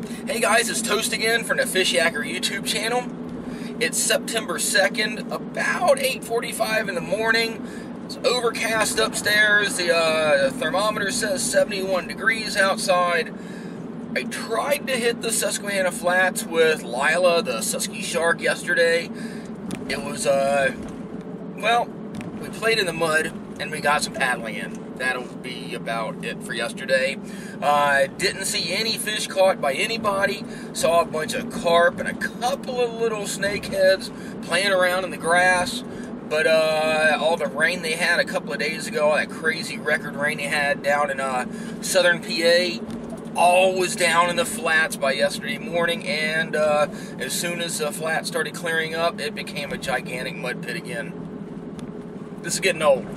Hey guys, it's Toast again from the Fishyaker YouTube channel. It's September 2nd, about 8:45 in the morning. It's overcast upstairs. The thermometer says 71 degrees outside. I tried to hit the Susquehanna Flats with Lila, the Susky Shark, yesterday. It was, well, we played in the mud and we got some paddling in. That'll be about it for yesterday. Didn't see any fish caught by anybody. Saw a bunch of carp and a couple of little snakeheads playing around in the grass. But all the rain they had a couple of days ago, that crazy record rain they had down in southern PA, all was down in the flats by yesterday morning. And as soon as the flats started clearing up, it became a gigantic mud pit again. This is getting old.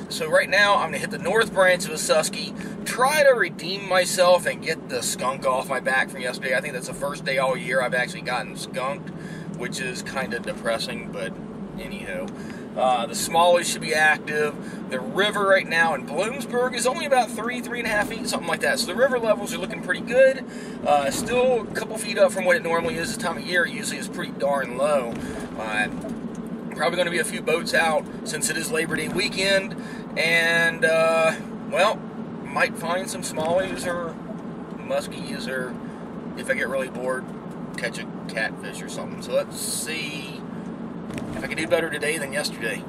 So right now, I'm going to hit the north branch of the Susky, try to redeem myself and get the skunk off my back from yesterday. I think that's the first day all year I've actually gotten skunked, which is kind of depressing, but anyhow. The smallies should be active. The river right now in Bloomsburg is only about 3.5 feet, something like that. So the river levels are looking pretty good. Still a couple feet up from what it normally is this time of year. It usually is pretty darn low. Probably going to be a few boats out since it is Labor Day weekend, and well, might find some smallies or muskies, or if I get really bored, catch a catfish or something. So let's see if I can do better today than yesterday.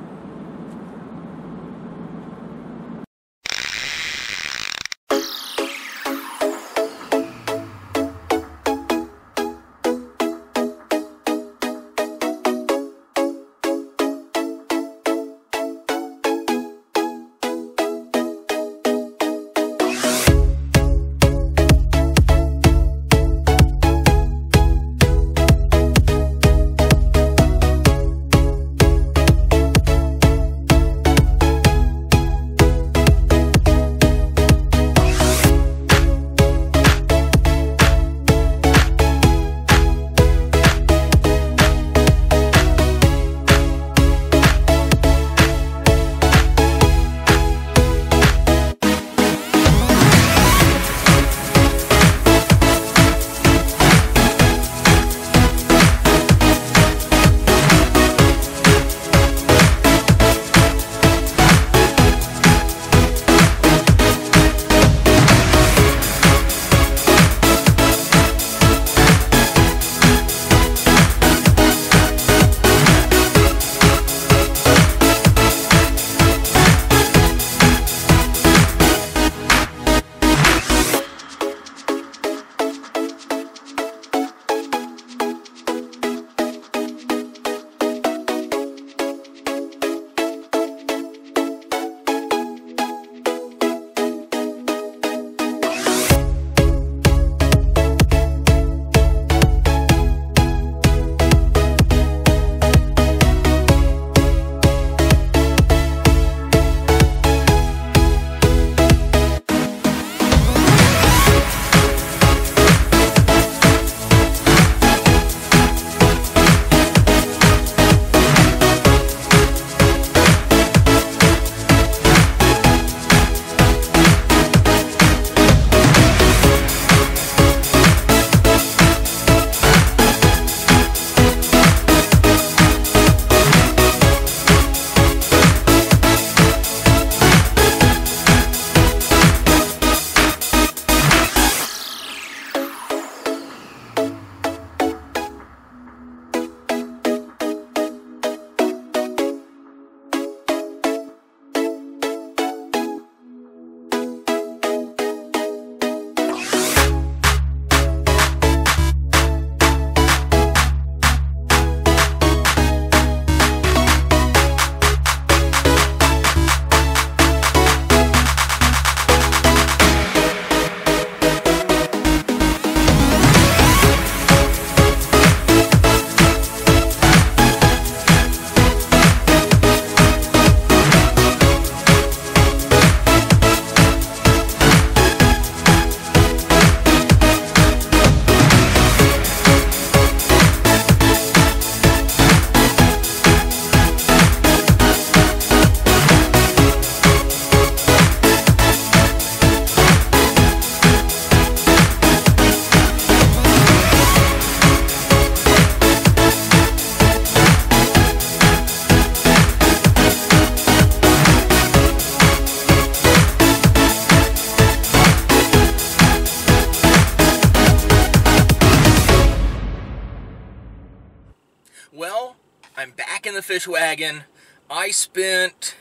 back in the fish wagon. I spent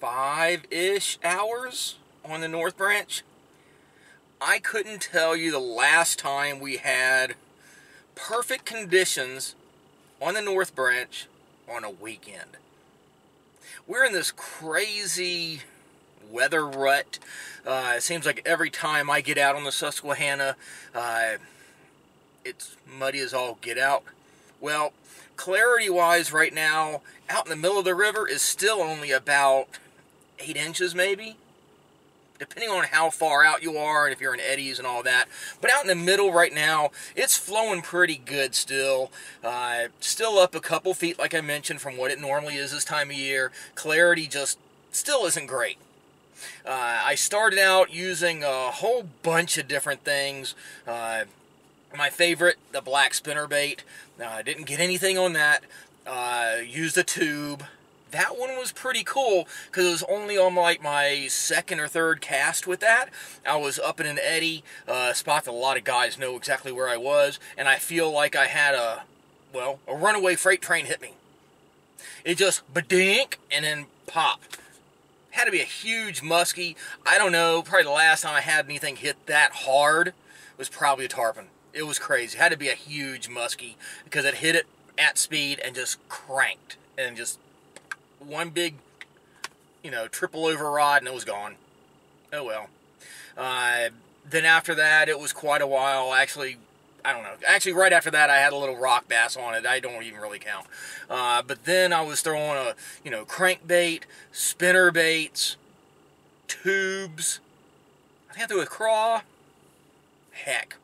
5-ish hours on the North Branch. I couldn't tell you the last time we had perfect conditions on the North Branch on a weekend. We're in this crazy weather rut. It seems like every time I get out on the Susquehanna, it's muddy as all get out. Well, clarity-wise right now, out in the middle of the river is still only about 8 inches maybe, depending on how far out you are and if you're in eddies and all that. But out in the middle right now, it's flowing pretty good still. Still up a couple feet, like I mentioned, from what it normally is this time of year. Clarity just still isn't great. I started out using a whole bunch of different things. My favorite, the black spinnerbait. I didn't get anything on that. Used a tube. That one was pretty cool because it was only on like my second or third cast with that. I was up in an eddy, spot that a lot of guys know exactly where I was, and I feel like I had a runaway freight train hit me. It just ba-dink and then pop. Had to be a huge muskie. I don't know, probably the last time I had anything hit that hard was probably a tarpon. It was crazy. It had to be a huge muskie because it hit it at speed and just cranked. And just one big, triple over rod and it was gone. Oh well. Then after that, it was quite a while. Actually, I don't know. Actually, right after that, I had a little rock bass on it. I don't even really count. But then I was throwing a, crankbait, spinner baits, tubes. I think I threw a craw. Heck.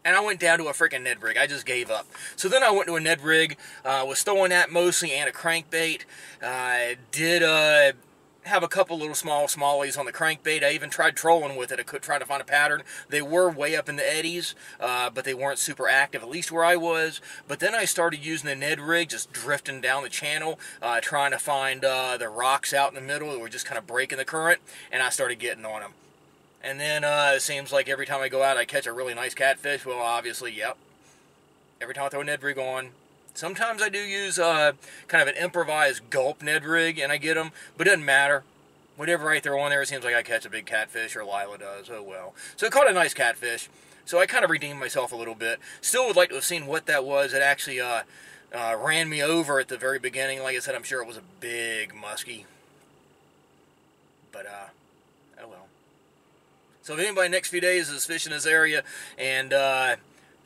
And I went down to a freaking Ned rig. I just gave up. So then I went to a Ned rig, was throwing that mostly and a crankbait. Did have a couple little smallies on the crankbait. I even tried trolling with it. I could try to find a pattern. They were way up in the eddies, but they weren't super active, at least where I was. But then I started using the Ned rig, just drifting down the channel, trying to find the rocks out in the middle that were just kind of breaking the current, and I started getting on them. And then it seems like every time I go out, I catch a really nice catfish. Well, obviously, yep. Every time I throw a Ned rig on. Sometimes I do use kind of an improvised gulp Ned rig, and I get them. But it doesn't matter. Whatever I throw on there, it seems like I catch a big catfish, or Lila does. Oh, well. So I caught a nice catfish. So I kind of redeemed myself a little bit. Still would like to have seen what that was. It actually ran me over at the very beginning. Like I said, I'm sure it was a big muskie. But, oh well. So if anybody next few days is fishing this area and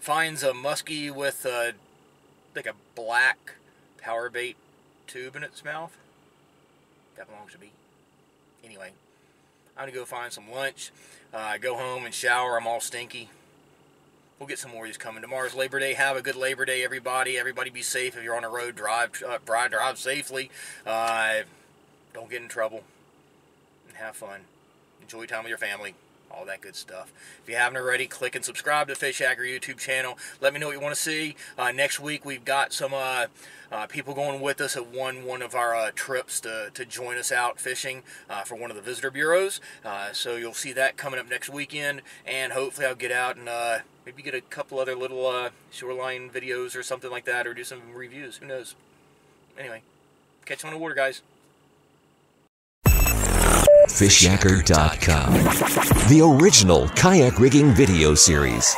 finds a muskie with like a black power bait tube in its mouth, that belongs to me. Anyway, I'm going to go find some lunch, go home and shower. I'm all stinky. We'll get some more of these coming. Tomorrow's Labor Day. Have a good Labor Day, everybody. Everybody be safe. If you're on the road, drive safely. Don't get in trouble. And have fun. Enjoy time with your family. All that good stuff. If you haven't already, click and subscribe to Fishyaker YouTube channel. Let me know what you want to see. Next week, we've got some people going with us at one of our trips to join us out fishing for one of the visitor bureaus. So you'll see that coming up next weekend, and hopefully I'll get out and maybe get a couple other little shoreline videos or something like that, or do some reviews. Who knows? Anyway, catch you on the water, guys. Fishyaker.com, the original kayak rigging video series.